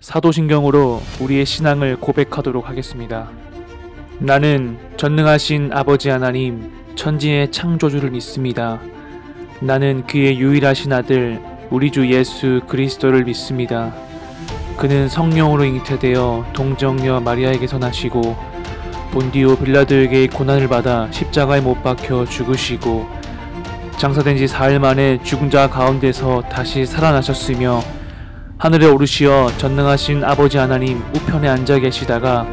사도신경으로 우리의 신앙을 고백하도록 하겠습니다. 나는 전능하신 아버지 하나님, 천지의 창조주를 믿습니다. 나는 그의 유일하신 아들, 우리 주 예수 그리스도를 믿습니다. 그는 성령으로 잉태되어 동정녀 마리아에게서 나시고 본디오 빌라도에게 고난을 받아 십자가에 못 박혀 죽으시고 장사된 지 4일 만에 죽은 자 가운데서 다시 살아나셨으며 하늘에 오르시어 전능하신 아버지 하나님 우편에 앉아 계시다가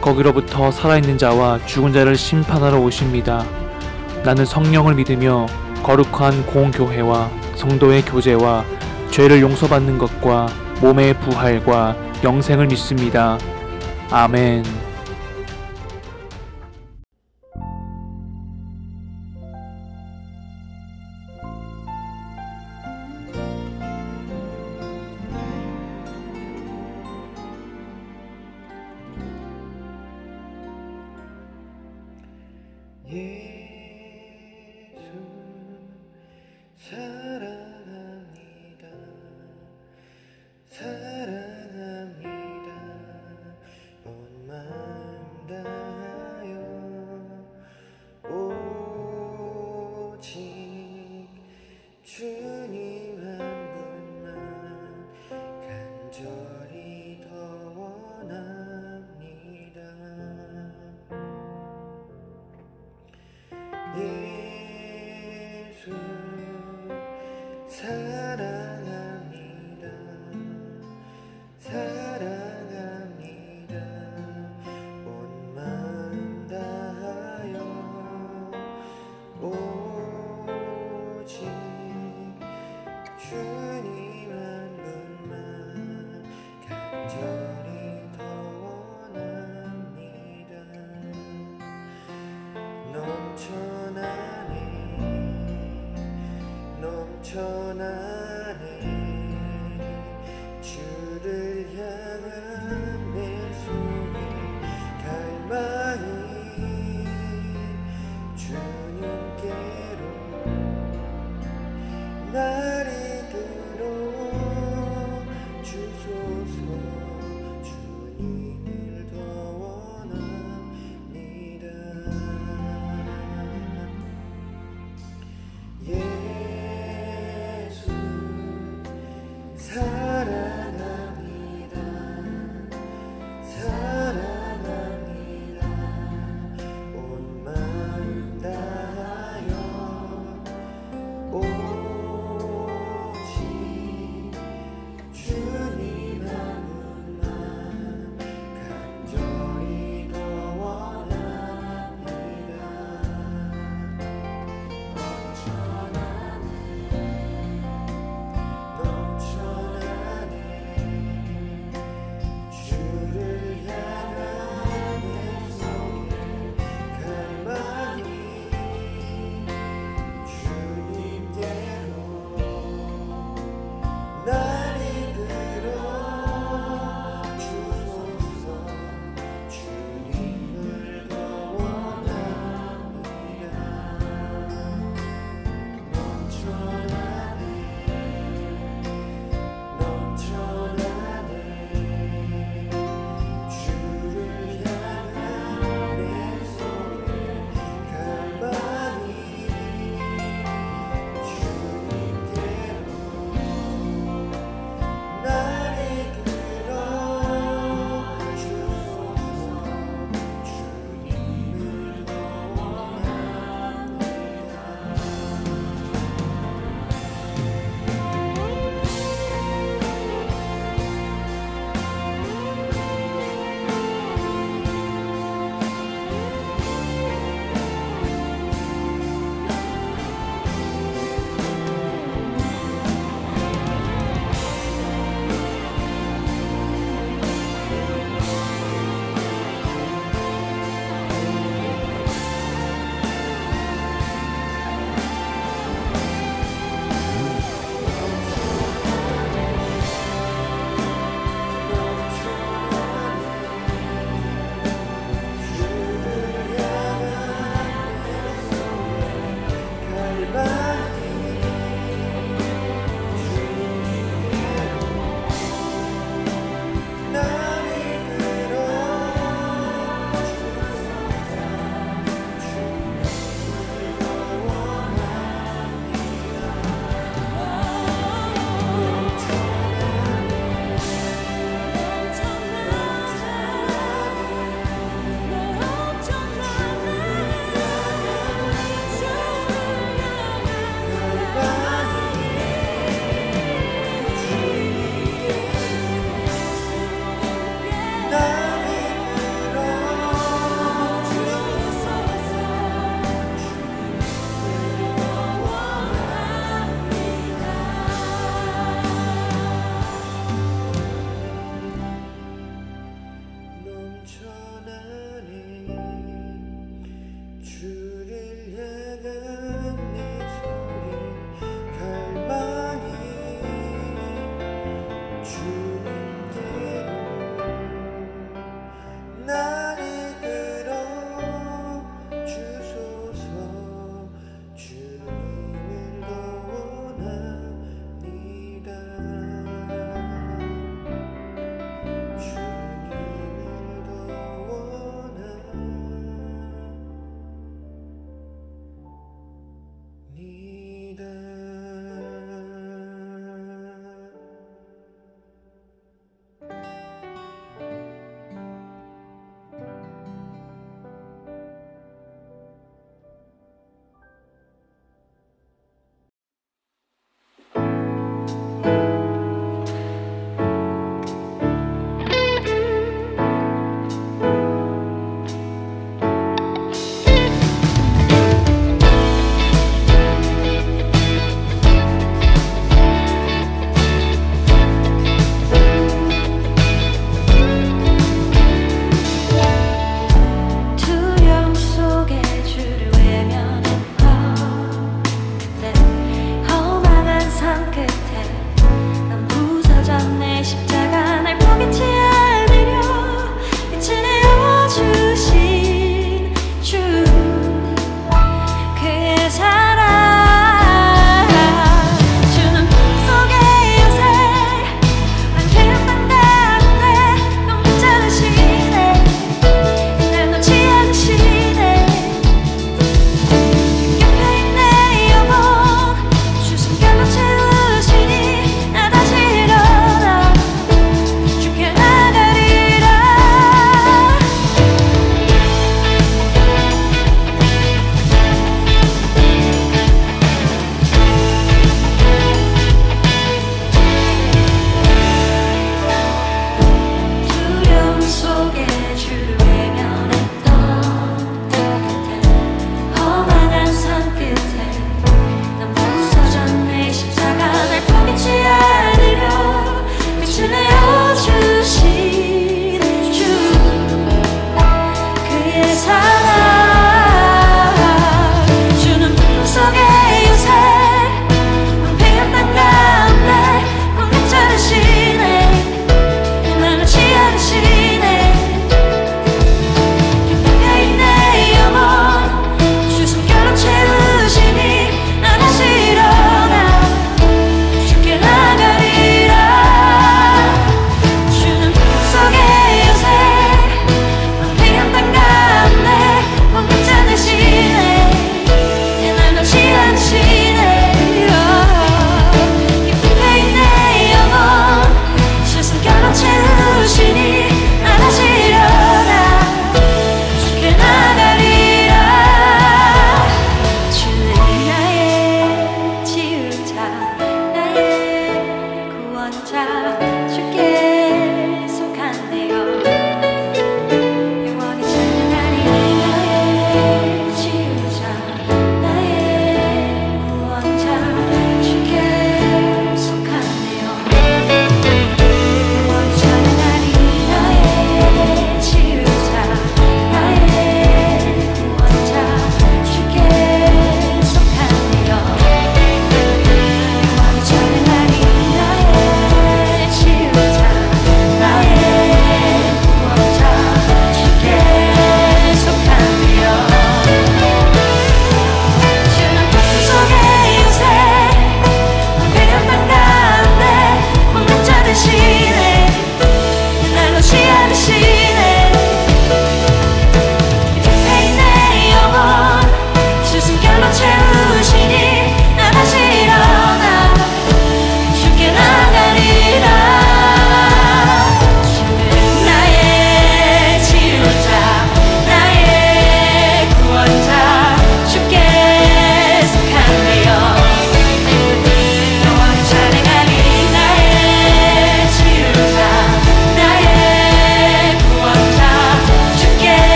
거기로부터 살아있는 자와 죽은 자를 심판하러 오십니다. 나는 성령을 믿으며 거룩한 공교회와 성도의 교제와 죄를 용서받는 것과 몸의 부활과 영생을 믿습니다. 아멘. 예수 사랑합니다. 사랑합니다. 온 마음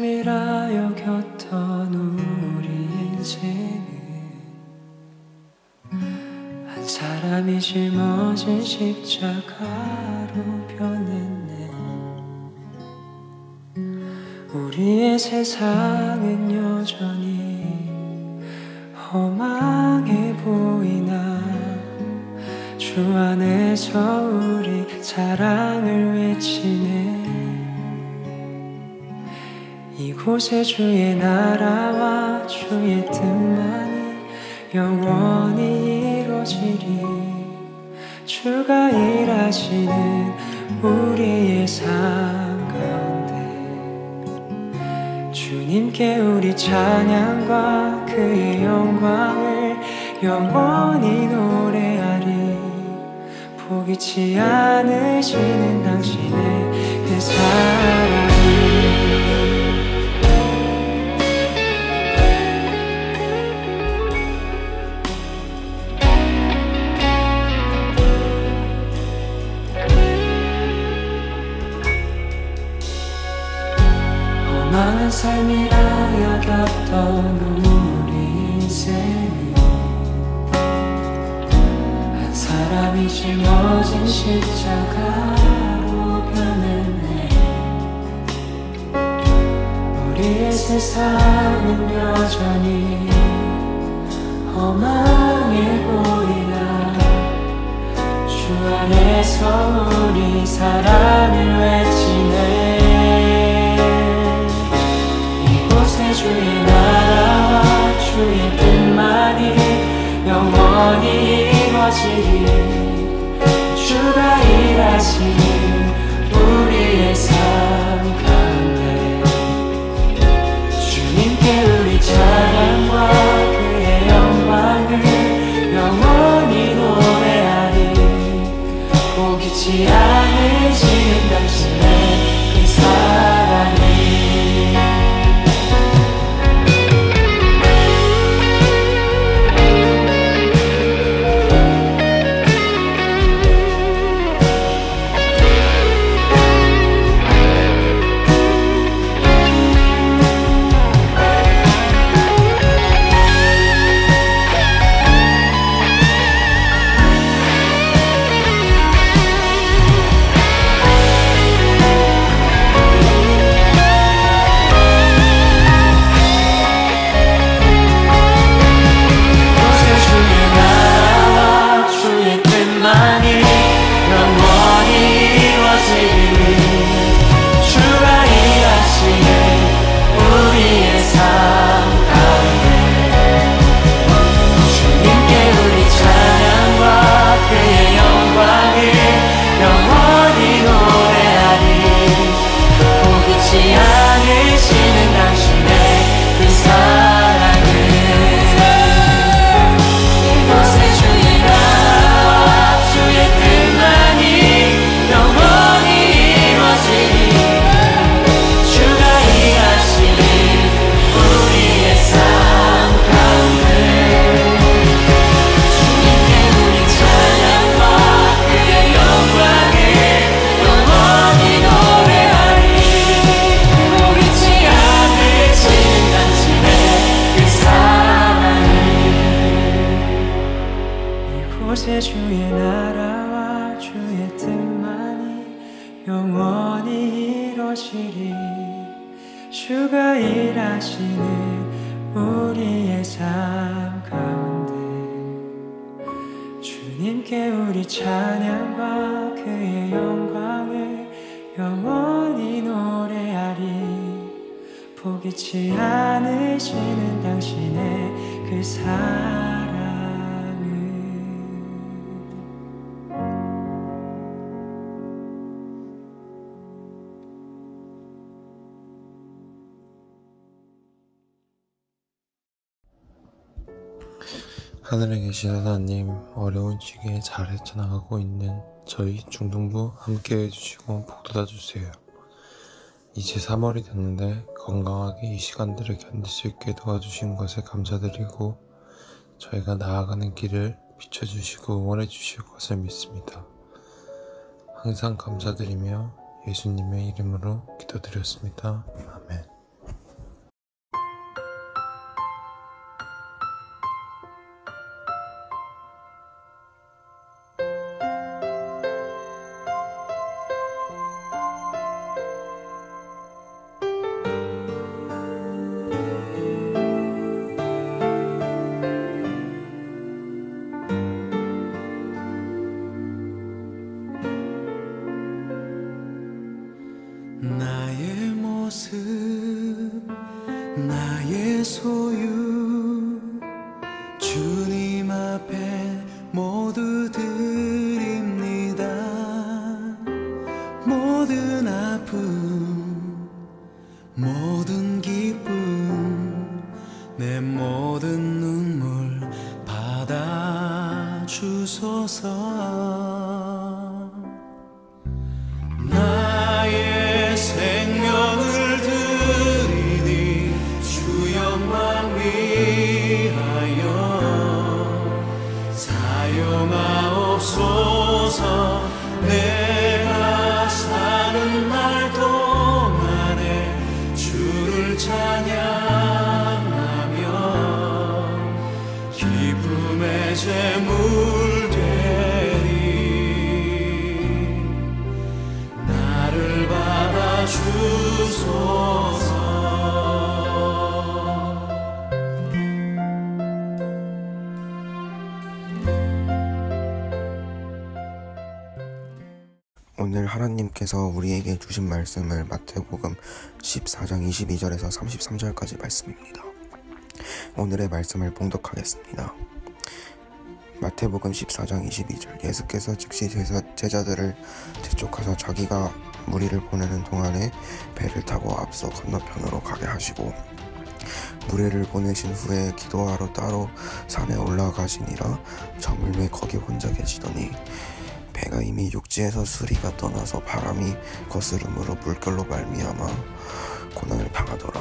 삶이라 여겼던 우리 인생은 한 사람이 짊어진 십자가로 변했네. 우리의 세상은 여전히 험하게 보이나 주 안에서 우리 사랑을 외치네. 이곳에 주의 나라와 주의 뜻만이 영원히 이루어지리. 주가 일하시는 우리의 삶 가운데 주님께 우리 찬양과 그의 영광을 영원히 노래하리. 포기치 않으시는 당신의 그 사랑이 험한 삶이라 여겼던 우리 인생이 한 사람이 짊어진 십자가로 변했네. 우리의 세상은 여전히 험하게 보이나 주 안에서 우리 사랑을 외치네. 주의 나라와 주의 뜻만이 영원히 이루어지리. 주가 일하시는 우리의 삶 가운데 주님께 우리 찬양과 그의 영광을 영원히 노래하리. 포기치 않으시는 당신의 그 사랑이 주의 나라와 주의 뜻만이 영원히 이루어지리. 주가 일하시는 우리의 삶 가운데 주님께 우리 찬양과 그의 영광을 영원히 노래하리. 포기치 않으시는 당신의 그 사랑을 하늘에 계신 하나님, 어려운 시기에 잘 헤쳐나가고 있는 저희 중등부 함께 해주시고 복돋아 주세요. 이제 3월이 됐는데 건강하게 이 시간들을 견딜 수 있게 도와주신 것에 감사드리고 저희가 나아가는 길을 비춰주시고 응원해 주실 것을 믿습니다. 항상 감사드리며 예수님의 이름으로 기도드렸습니다. 아멘. 나의 소유 주님 앞에 모두 드립니다. 모든 아픔 모든 기쁨 내 모든 눈물 받아주소서. 나의 생명을 드리니 주 영광 위하여 사용하옵소서. 내가 사는 날 동안에 주를 찬양하며 기쁨의 제물 되리. 나를 받아주소서. 오늘 하나님께서 우리에게 주신 말씀을 마태복음 14장 22절에서 33절까지 말씀입니다. 오늘의 말씀을 봉독하겠습니다. 마태복음 14장 22절. 예수께서 즉시 제자들을 재촉하사 자기가 무리를 보내는 동안에 배를 타고 앞서 건너편으로 가게 하시고 무리를 보내신 후에 기도하러 따로 산에 올라가시니라. 저물매 거기 혼자 계시더니 배가 이미 육지에서 수리가 떠나서 바람이 거스름으로 물결로 말미암아 고난을 당하더라.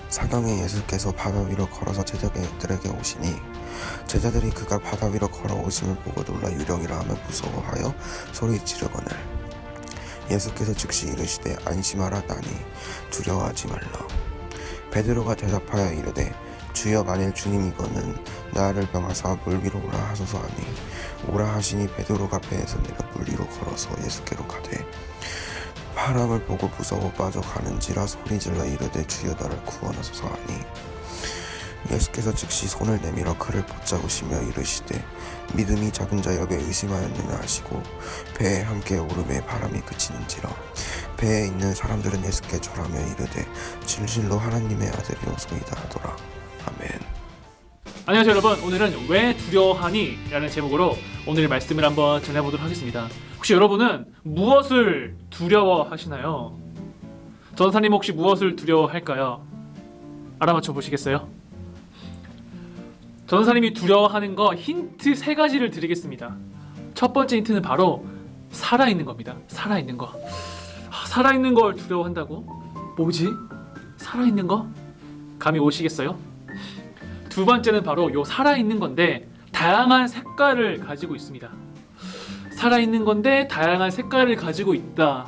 사경에 예수께서 바다 위로 걸어서 제자들에게 오시니 제자들이 그가 바다 위로 걸어오심을 보고 놀라 유령이라 하며 무서워하여 소리 지르거늘 예수께서 즉시 이르시되 안심하라. 나니 두려워하지 말라. 베드로가 대답하여 이르되 주여 만일 주님이거는 나를 명하사 물 위로 오라 하소서 하니 오라 하시니 베드로가 배에서 내려 물 위로 걸어서 예수께로 가되 바람을 보고 무서워 빠져가는지라 소리질러 이르되 주여 나를 구원하소서 하니 예수께서 즉시 손을 내밀어 그를 붙잡으시며 이르시되 믿음이 작은 자여 왜 의심하였느냐 하시고 배에 함께 오름에 바람이 그치는지라. 배에 있는 사람들은 예수께 절하며 이르되 진실로 하나님의 아들이오소이다 하더라. 아멘. 안녕하세요 여러분. 오늘은 왜 두려워하니? 라는 제목으로 오늘 말씀을 한번 전해보도록 하겠습니다. 혹시 여러분은 무엇을 두려워하시나요? 전사님 혹시 무엇을 두려워할까요? 알아맞혀 보시겠어요? 전사님이 두려워하는 거 힌트 3가지를 드리겠습니다. 첫 번째 힌트는 바로 살아있는 겁니다. 살아있는 거. 살아있는 걸 두려워한다고? 뭐지? 살아있는 거? 감이 오시겠어요? 두 번째는 바로 요 살아있는 건데 다양한 색깔을 가지고 있습니다. 살아있는 건데 다양한 색깔을 가지고 있다.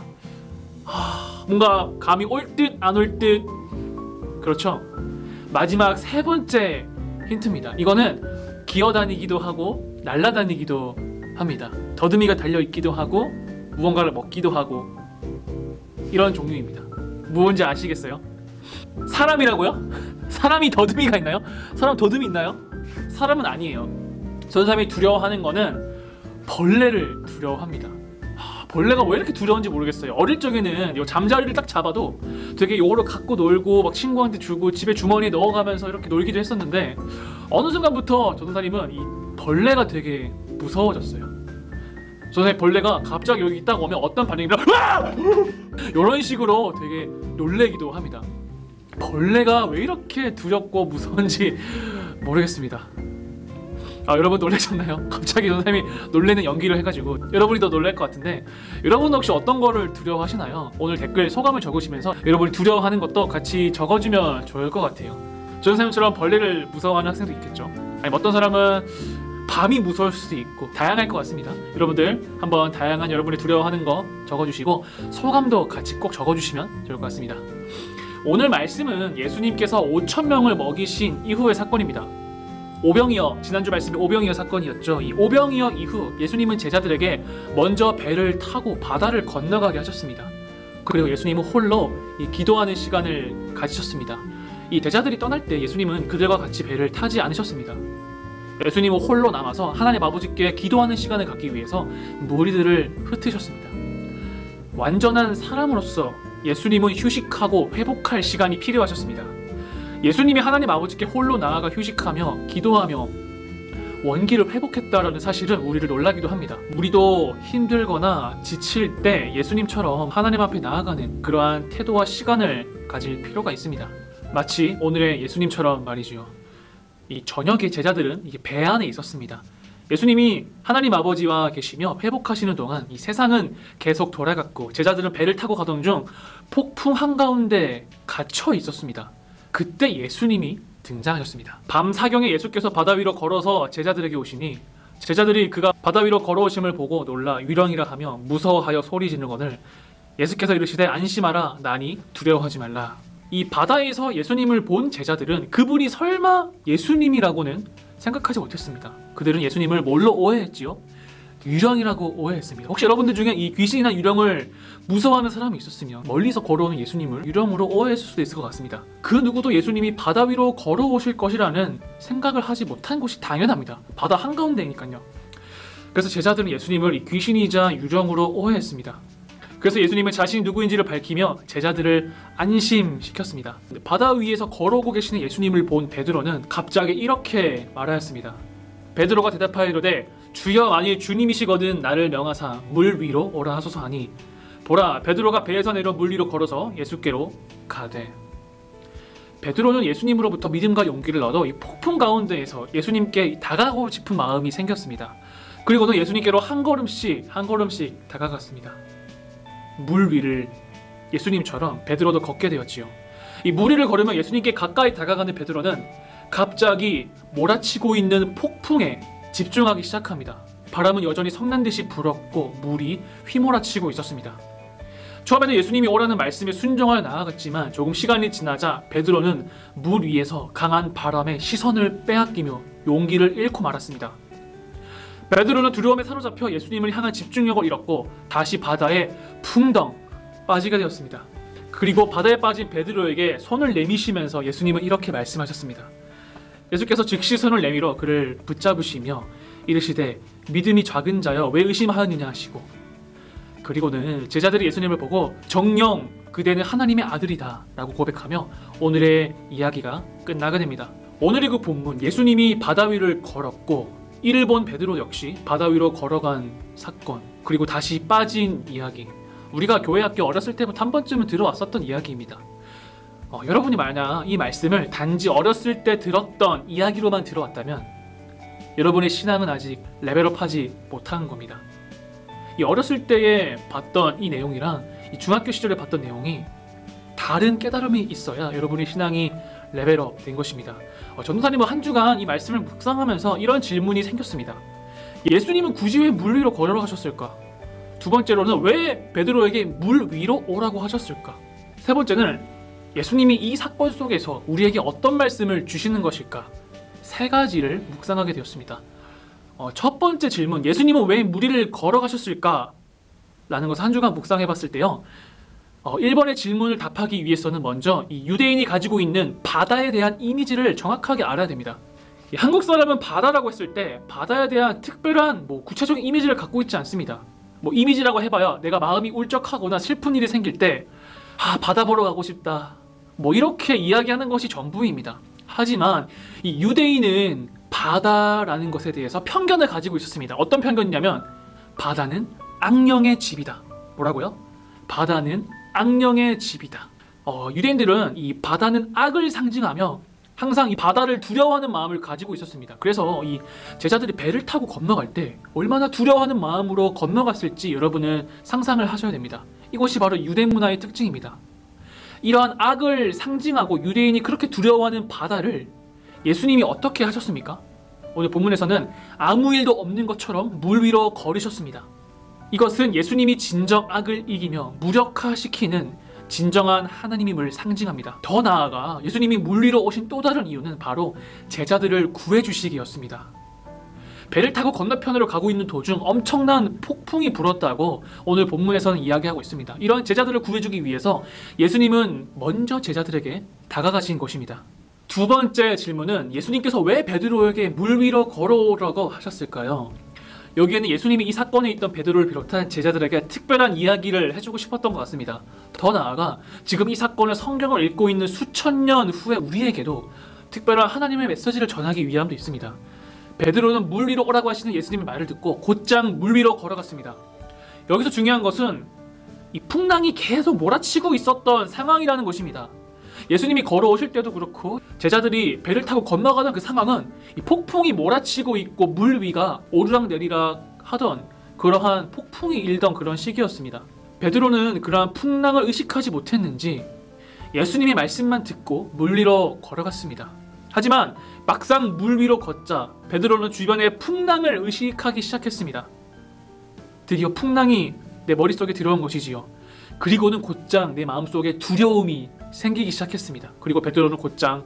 뭔가 감이 올 듯 안 올 듯. 그렇죠? 마지막 3번째 힌트입니다. 이거는 기어다니기도 하고 날아다니기도 합니다. 더듬이가 달려있기도 하고 무언가를 먹기도 하고 이런 종류입니다. 무언지 아시겠어요? 사람이라고요? 사람이 더듬이가 있나요? 사람 더듬이 있나요? 사람은 아니에요. 전사람이 두려워하는 거는 벌레를 두려워합니다. 벌레가 왜 이렇게 두려운지 모르겠어요. 어릴 적에는 요 잠자리를 딱 잡아도 되게 요거를 갖고 놀고 막 친구한테 주고 집에 주머니에 넣어가면서 이렇게 놀기도 했었는데 어느 순간부터 전사님은 이 벌레가 되게 무서워졌어요. 전사님 벌레가 갑자기 여기 딱 오면 어떤 반응이면 이런 식으로 되게 놀래기도 합니다. 벌레가 왜 이렇게 두렵고 무서운지 모르겠습니다. 여러분 놀라셨나요? 갑자기 선생님이 놀래는 연기를 해가지고 여러분이 더 놀랄 것 같은데 여러분 혹시 어떤 거를 두려워하시나요? 오늘 댓글 소감을 적으시면서 여러분이 두려워하는 것도 같이 적어주면 좋을 것 같아요. 저 선생님처럼 벌레를 무서워하는 학생도 있겠죠. 아니면 어떤 사람은 밤이 무서울 수도 있고 다양할 것 같습니다. 여러분들 한번 다양한 여러분이 두려워하는 거 적어주시고 소감도 같이 꼭 적어주시면 좋을 것 같습니다. 오늘 말씀은 예수님께서 5,000명을 먹이신 이후의 사건입니다. 오병이어, 지난주 말씀이 오병이어 사건이었죠. 이 오병이어 이후 예수님은 제자들에게 먼저 배를 타고 바다를 건너가게 하셨습니다. 그리고 예수님은 홀로 이 기도하는 시간을 가지셨습니다. 이 제자들이 떠날 때 예수님은 그들과 같이 배를 타지 않으셨습니다. 예수님은 홀로 남아서 하나님 아버지께 기도하는 시간을 갖기 위해서 무리들을 흩으셨습니다. 완전한 사람으로서 예수님은 휴식하고 회복할 시간이 필요하셨습니다. 예수님이 하나님 아버지께 홀로 나아가 휴식하며 기도하며 원기를 회복했다라는 사실은 우리를 놀라기도 합니다. 우리도 힘들거나 지칠 때 예수님처럼 하나님 앞에 나아가는 그러한 태도와 시간을 가질 필요가 있습니다. 마치 오늘의 예수님처럼 말이죠. 이 저녁에 제자들은 이게 배 안에 있었습니다. 예수님이 하나님 아버지와 계시며 회복하시는 동안 이 세상은 계속 돌아갔고 제자들은 배를 타고 가던 중 폭풍 한가운데 갇혀 있었습니다. 그때 예수님이 등장하셨습니다. 밤 사경에 예수께서 바다 위로 걸어서 제자들에게 오시니 제자들이 그가 바다 위로 걸어오심을 보고 놀라 유령이라 하며 무서워하여 소리 지르거늘 예수께서 이르시되 안심하라 나니 두려워하지 말라. 이 바다에서 예수님을 본 제자들은 그분이 설마 예수님이라고는 생각하지 못했습니다. 그들은 예수님을 뭘로 오해했지요? 유령이라고 오해했습니다. 혹시 여러분들 중에 이 귀신이나 유령을 무서워하는 사람이 있었으면 멀리서 걸어오는 예수님을 유령으로 오해했을 수도 있을 것 같습니다. 그 누구도 예수님이 바다 위로 걸어오실 것이라는 생각을 하지 못한 것이 당연합니다. 바다 한가운데니까요. 그래서 제자들은 예수님을 이 귀신이자 유령으로 오해했습니다. 그래서 예수님은 자신이 누구인지를 밝히며 제자들을 안심시켰습니다. 바다 위에서 걸어오고 계시는 예수님을 본 베드로는 갑자기 이렇게 말하였습니다. 베드로가 대답하여 이르되 주여 만일 주님이시거든 나를 명하사 물 위로 오라 하소서 하니 보라 베드로가 배에서 내려 물 위로 걸어서 예수께로 가되. 베드로는 예수님으로부터 믿음과 용기를 얻어 이 폭풍 가운데에서 예수님께 다가가고 싶은 마음이 생겼습니다. 그리고는 예수님께로 한 걸음씩 다가갔습니다. 물 위를 예수님처럼 베드로도 걷게 되었지요. 이 물 위를 걸으며 예수님께 가까이 다가가는 베드로는 갑자기 몰아치고 있는 폭풍에 집중하기 시작합니다. 바람은 여전히 성난듯이 불었고 물이 휘몰아치고 있었습니다. 처음에는 예수님이 오라는 말씀에 순종하여 나아갔지만 조금 시간이 지나자 베드로는 물 위에서 강한 바람에 시선을 빼앗기며 용기를 잃고 말았습니다. 베드로는 두려움에 사로잡혀 예수님을 향한 집중력을 잃었고 다시 바다에 풍덩 빠지게 되었습니다. 그리고 바다에 빠진 베드로에게 손을 내미시면서 예수님은 이렇게 말씀하셨습니다. 예수께서 즉시 손을 내밀어 그를 붙잡으시며 이르시되 믿음이 작은 자여 왜 의심하였느냐 하시고 그리고는 제자들이 예수님을 보고 정녕 그대는 하나님의 아들이다 라고 고백하며 오늘의 이야기가 끝나게 됩니다. 오늘의 그 본문 예수님이 바다 위를 걸었고 이를 본 베드로 역시 바다 위로 걸어간 사건 그리고 다시 빠진 이야기 우리가 교회 학교 어렸을 때부터 한 번쯤은 들어왔었던 이야기입니다. 여러분이 만약 이 말씀을 단지 어렸을 때 들었던 이야기로만 들어왔다면 여러분의 신앙은 아직 레벨업하지 못한 겁니다. 이 어렸을 때에 봤던 이 내용이랑 이 중학교 시절에 봤던 내용이 다른 깨달음이 있어야 여러분의 신앙이 레벨업 된 것입니다. 전도사님은 한 주간 이 말씀을 묵상하면서 이런 질문이 생겼습니다. 예수님은 굳이 왜 물 위로 걸어가셨을까? 두 번째로는 왜 베드로에게 물 위로 오라고 하셨을까? 세 번째는 예수님이 이 사건 속에서 우리에게 어떤 말씀을 주시는 것일까? 세 가지를 묵상하게 되었습니다. 첫 번째 질문, 예수님은 왜 물 위를 걸어가셨을까? 라는 것을 한 주간 묵상해 봤을 때요. 1번의 질문을 답하기 위해서는 먼저 이 유대인이 가지고 있는 바다에 대한 이미지를 정확하게 알아야 됩니다. 한국 사람은 바다라고 했을 때 바다에 대한 특별한 구체적인 이미지를 갖고 있지 않습니다. 이미지라고 해봐야 내가 마음이 울적하거나 슬픈 일이 생길 때 바다 보러 가고 싶다 이렇게 이야기하는 것이 전부입니다. 하지만 이 유대인은 바다라는 것에 대해서 편견을 가지고 있었습니다. 어떤 편견이냐면 바다는 악령의 집이다. 뭐라고요? 바다는 악령의 집이다. 유대인들은 이 바다는 악을 상징하며 항상 이 바다를 두려워하는 마음을 가지고 있었습니다. 그래서 이 제자들이 배를 타고 건너갈 때 얼마나 두려워하는 마음으로 건너갔을지 여러분은 상상을 하셔야 됩니다. 이것이 바로 유대 문화의 특징입니다. 이러한 악을 상징하고 유대인이 그렇게 두려워하는 바다를 예수님이 어떻게 하셨습니까? 오늘 본문에서는 아무 일도 없는 것처럼 물 위로 걸으셨습니다. 이것은 예수님이 진정 악을 이기며 무력화시키는 진정한 하나님임을 상징합니다. 더 나아가 예수님이 물 위로 오신 또 다른 이유는 바로 제자들을 구해주시기였습니다. 배를 타고 건너편으로 가고 있는 도중 엄청난 폭풍이 불었다고 오늘 본문에서는 이야기하고 있습니다. 이런 제자들을 구해주기 위해서 예수님은 먼저 제자들에게 다가가신 것입니다. 두 번째 질문은 예수님께서 왜 베드로에게 물 위로 걸어오라고 하셨을까요? 여기에는 예수님이 이 사건에 있던 베드로를 비롯한 제자들에게 특별한 이야기를 해주고 싶었던 것 같습니다. 더 나아가 지금 이 사건을 성경을 읽고 있는 수천 년 후에 우리에게도 특별한 하나님의 메시지를 전하기 위함도 있습니다. 베드로는 물 위로 오라고 하시는 예수님의 말을 듣고 곧장 물 위로 걸어갔습니다. 여기서 중요한 것은 이 풍랑이 계속 몰아치고 있었던 상황이라는 것입니다. 예수님이 걸어오실 때도 그렇고 제자들이 배를 타고 건너가던 그 상황은 이 폭풍이 몰아치고 있고 물 위가 오르락내리락 하던 그러한 폭풍이 일던 그런 시기였습니다. 베드로는 그러한 풍랑을 의식하지 못했는지 예수님의 말씀만 듣고 물 위로 걸어갔습니다. 하지만 막상 물 위로 걷자 베드로는 주변의 풍랑을 의식하기 시작했습니다. 드디어 풍랑이 내 머릿속에 들어온 것이지요. 그리고는 곧장 내 마음속에 두려움이 생기기 시작했습니다. 그리고 베드로는 곧장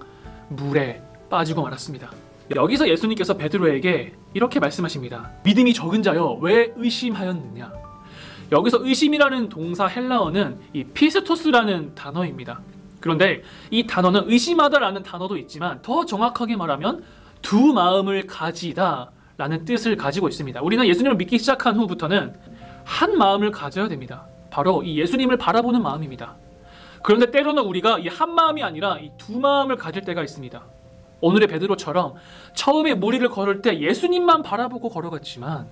물에 빠지고 말았습니다. 여기서 예수님께서 베드로에게 이렇게 말씀하십니다. 믿음이 적은 자여 왜 의심하였느냐. 여기서 의심이라는 동사 헬라어는 이 피스토스라는 단어입니다. 그런데 이 단어는 의심하다라는 단어도 있지만 더 정확하게 말하면 두 마음을 가지다 라는 뜻을 가지고 있습니다. 우리는 예수님을 믿기 시작한 후부터는 한 마음을 가져야 됩니다. 바로 이 예수님을 바라보는 마음입니다. 그런데 때로는 우리가 이 한 마음이 아니라 이 두 마음을 가질 때가 있습니다. 오늘의 베드로처럼 처음에 무리를 걸을 때 예수님만 바라보고 걸어갔지만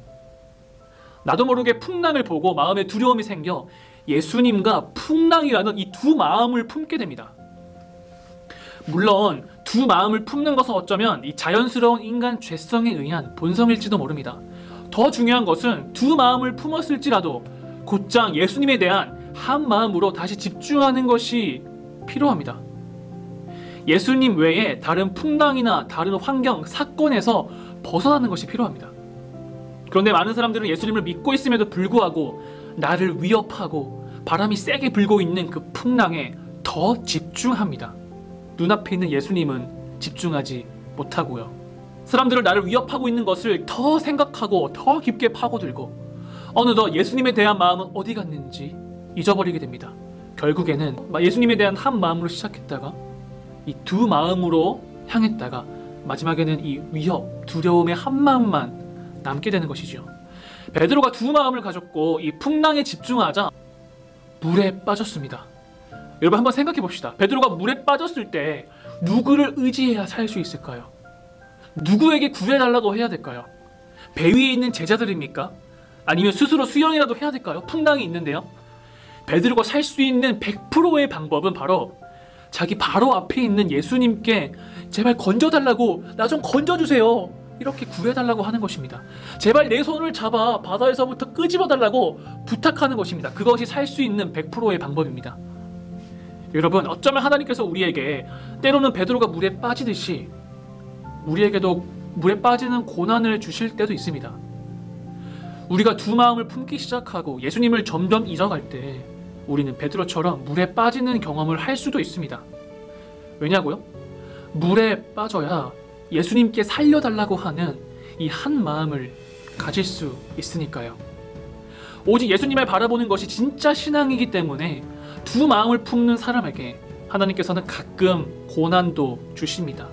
나도 모르게 풍랑을 보고 마음에 두려움이 생겨 예수님과 풍랑이라는 이 두 마음을 품게 됩니다. 물론 두 마음을 품는 것은 어쩌면 이 자연스러운 인간 죄성에 의한 본성일지도 모릅니다. 더 중요한 것은 두 마음을 품었을지라도 곧장 예수님에 대한 한 마음으로 다시 집중하는 것이 필요합니다. 예수님 외에 다른 풍랑이나 다른 환경, 사건에서 벗어나는 것이 필요합니다. 그런데 많은 사람들은 예수님을 믿고 있음에도 불구하고 나를 위협하고 바람이 세게 불고 있는 그 풍랑에 더 집중합니다. 눈앞에 있는 예수님은 집중하지 못하고요. 사람들은 나를 위협하고 있는 것을 더 생각하고 더 깊게 파고들고 어느덧 예수님에 대한 마음은 어디 갔는지 잊어버리게 됩니다. 결국에는 예수님에 대한 한 마음으로 시작했다가 이 두 마음으로 향했다가 마지막에는 이 위협, 두려움의 한 마음만 남게 되는 것이죠. 베드로가 두 마음을 가졌고 이 풍랑에 집중하자 물에 빠졌습니다. 여러분 한번 생각해 봅시다. 베드로가 물에 빠졌을 때 누구를 의지해야 살 수 있을까요? 누구에게 구해달라고 해야 될까요? 배 위에 있는 제자들입니까? 아니면 스스로 수영이라도 해야 될까요? 풍랑이 있는데요. 베드로가 살 수 있는 100%의 방법은 바로 자기 바로 앞에 있는 예수님께 제발 건져달라고, 나 좀 건져주세요, 이렇게 구해달라고 하는 것입니다. 제발 내 손을 잡아 바다에서부터 끄집어달라고 부탁하는 것입니다. 그것이 살 수 있는 100%의 방법입니다. 여러분, 어쩌면 하나님께서 우리에게 때로는 베드로가 물에 빠지듯이 우리에게도 물에 빠지는 고난을 주실 때도 있습니다. 우리가 두 마음을 품기 시작하고 예수님을 점점 잊어갈 때 우리는 베드로처럼 물에 빠지는 경험을 할 수도 있습니다. 왜냐고요? 물에 빠져야 예수님께 살려달라고 하는 이 한 마음을 가질 수 있으니까요. 오직 예수님을 바라보는 것이 진짜 신앙이기 때문에 두 마음을 품는 사람에게 하나님께서는 가끔 고난도 주십니다.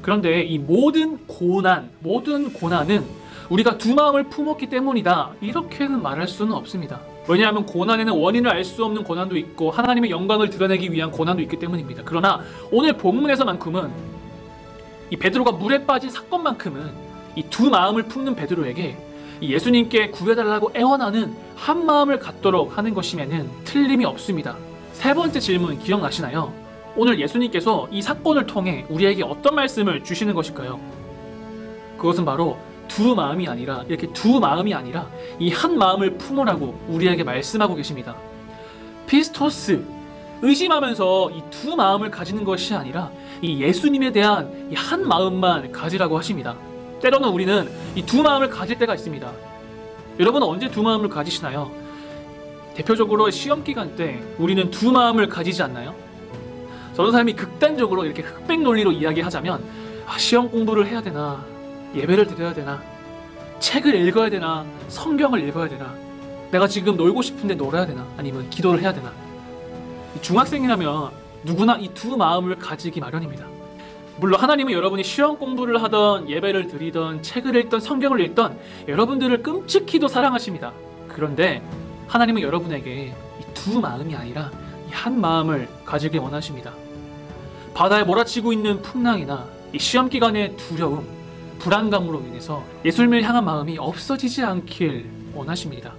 그런데 이 모든 고난은 우리가 두 마음을 품었기 때문이다, 이렇게는 말할 수는 없습니다. 왜냐하면 고난에는 원인을 알 수 없는 고난도 있고 하나님의 영광을 드러내기 위한 고난도 있기 때문입니다. 그러나 오늘 본문에서만큼은 이 베드로가 물에 빠진 사건만큼은 이 두 마음을 품는 베드로에게 예수님께 구해달라고 애원하는 한 마음을 갖도록 하는 것이면은 틀림이 없습니다. 세 번째 질문 기억나시나요? 오늘 예수님께서 이 사건을 통해 우리에게 어떤 말씀을 주시는 것일까요? 그것은 바로 두 마음이 아니라 이 한 마음을 품으라고 우리에게 말씀하고 계십니다. 피스토스, 의심하면서 이 두 마음을 가지는 것이 아니라 이 예수님에 대한 이 한 마음만 가지라고 하십니다. 때로는 우리는 이 두 마음을 가질 때가 있습니다. 여러분은 언제 두 마음을 가지시나요? 대표적으로 시험 기간 때 우리는 두 마음을 가지지 않나요? 저런 사람이 극단적으로 이렇게 흑백 논리로 이야기하자면 시험 공부를 해야 되나, 예배를 드려야 되나, 책을 읽어야 되나, 성경을 읽어야 되나, 내가 지금 놀고 싶은데 놀아야 되나, 아니면 기도를 해야 되나. 중학생이라면 누구나 이 두 마음을 가지기 마련입니다. 물론 하나님은 여러분이 시험 공부를 하던, 예배를 드리던, 책을 읽던, 성경을 읽던 여러분들을 끔찍히도 사랑하십니다. 그런데 하나님은 여러분에게 이 두 마음이 아니라 이 한 마음을 가지길 원하십니다. 바다에 몰아치고 있는 풍랑이나 이 시험 기간의 두려움, 불안감으로 인해서 예수님을 향한 마음이 없어지지 않길 원하십니다.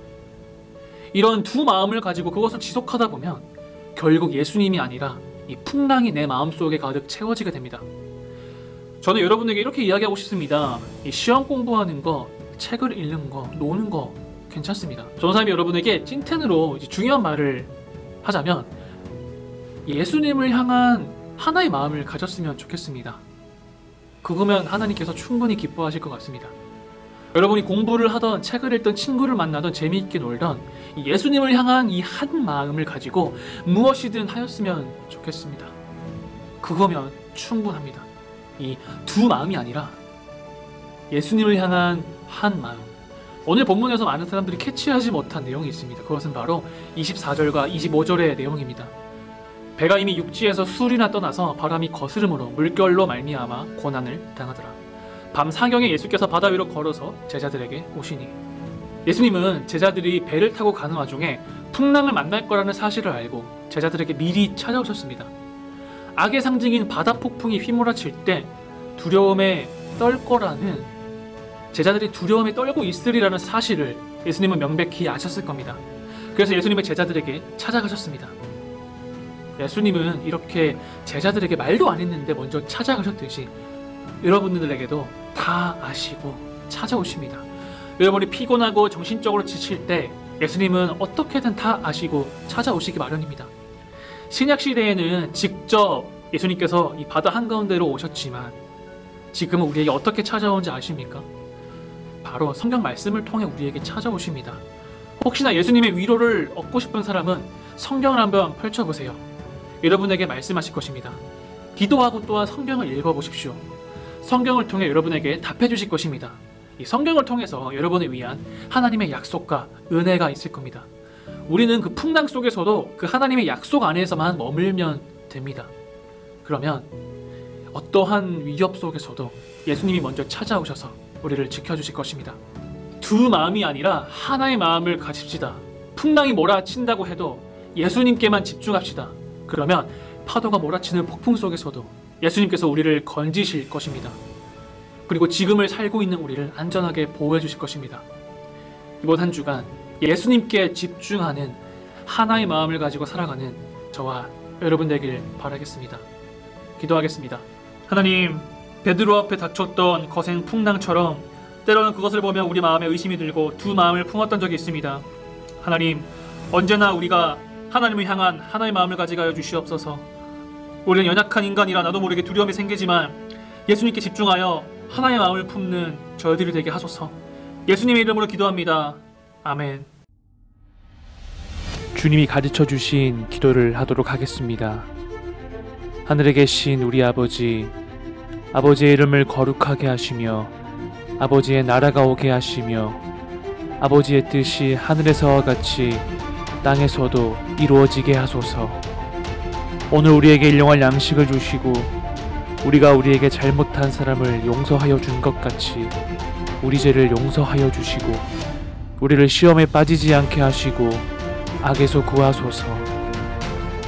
이런 두 마음을 가지고 그것을 지속하다 보면 결국 예수님이 아니라 이 풍랑이 내 마음속에 가득 채워지게 됩니다. 저는 여러분에게 이렇게 이야기하고 싶습니다. 이 시험 공부하는 거, 책을 읽는 거, 노는 거 괜찮습니다. 전사님이 여러분에게 찐텐으로 중요한 말을 하자면 예수님을 향한 하나의 마음을 가졌으면 좋겠습니다. 그거면 하나님께서 충분히 기뻐하실 것 같습니다. 여러분이 공부를 하던, 책을 읽던, 친구를 만나던, 재미있게 놀던 예수님을 향한 이 한 마음을 가지고 무엇이든 하였으면 좋겠습니다. 그거면 충분합니다. 이 두 마음이 아니라 예수님을 향한 한 마음. 오늘 본문에서 많은 사람들이 캐치하지 못한 내용이 있습니다. 그것은 바로 24절과 25절의 내용입니다. 배가 이미 육지에서 술이나 떠나서 바람이 거스름으로 물결로 말미암아 고난을 당하더라. 밤 사경에 예수께서 바다 위로 걸어서 제자들에게 오시니, 예수님은 제자들이 배를 타고 가는 와중에 풍랑을 만날 거라는 사실을 알고 제자들에게 미리 찾아오셨습니다. 악의 상징인 바다 폭풍이 휘몰아칠 때 두려움에 떨 거라는, 제자들이 두려움에 떨고 있으리라는 사실을 예수님은 명백히 아셨을 겁니다. 그래서 예수님은 제자들에게 찾아가셨습니다. 예수님은 이렇게 제자들에게 말도 안 했는데 먼저 찾아가셨듯이 여러분들에게도 다 아시고 찾아오십니다. 여러분이 피곤하고 정신적으로 지칠 때 예수님은 어떻게든 다 아시고 찾아오시기 마련입니다. 신약시대에는 직접 예수님께서 이 바다 한가운데로 오셨지만 지금은 우리에게 어떻게 찾아오는지 아십니까? 바로 성경 말씀을 통해 우리에게 찾아오십니다. 혹시나 예수님의 위로를 얻고 싶은 사람은 성경을 한번 펼쳐보세요. 여러분에게 말씀하실 것입니다. 기도하고 또한 성경을 읽어보십시오. 성경을 통해 여러분에게 답해 주실 것입니다. 이 성경을 통해서 여러분을 위한 하나님의 약속과 은혜가 있을 겁니다. 우리는 그 풍랑 속에서도 그 하나님의 약속 안에서만 머물면 됩니다. 그러면 어떠한 위협 속에서도 예수님이 먼저 찾아오셔서 우리를 지켜주실 것입니다. 두 마음이 아니라 하나의 마음을 가집시다. 풍랑이 몰아친다고 해도 예수님께만 집중합시다. 그러면 파도가 몰아치는 폭풍 속에서도 예수님께서 우리를 건지실 것입니다. 그리고 지금을 살고 있는 우리를 안전하게 보호해 주실 것입니다. 이번 한 주간 예수님께 집중하는 하나의 마음을 가지고 살아가는 저와 여러분 되길 바라겠습니다. 기도하겠습니다. 하나님, 베드로 앞에 닥쳤던 거센 풍랑처럼 때로는 그것을 보며 우리 마음에 의심이 들고 두 마음을 품었던 적이 있습니다. 하나님, 언제나 우리가 하나님을 향한 하나의 마음을 가져가여 주시옵소서. 우리는 연약한 인간이라 나도 모르게 두려움이 생기지만 예수님께 집중하여 하나의 마음을 품는 저희들이 되게 하소서. 예수님의 이름으로 기도합니다. 아멘. 주님이 가르쳐 주신 기도를 하도록 하겠습니다. 하늘에 계신 우리 아버지, 아버지의 이름을 거룩하게 하시며 아버지의 나라가 오게 하시며 아버지의 뜻이 하늘에서와 같이 땅에서도 이루어지게 하소서. 오늘 우리에게 일용할 양식을 주시고 우리가 우리에게 잘못한 사람을 용서하여 준 것 같이 우리 죄를 용서하여 주시고 우리를 시험에 빠지지 않게 하시고 악에서 구하소서.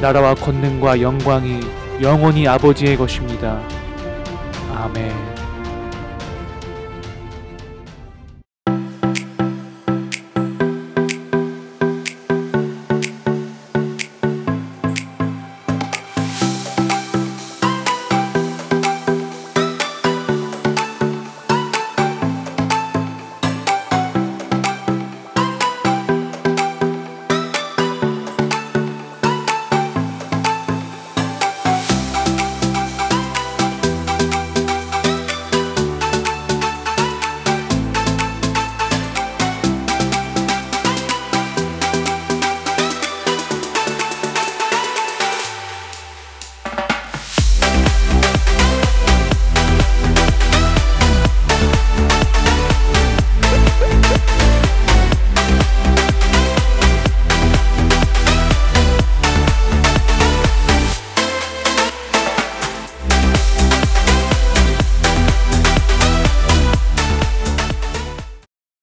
나라와 권능과 영광이 영원히 아버지의 것입니다. 아멘.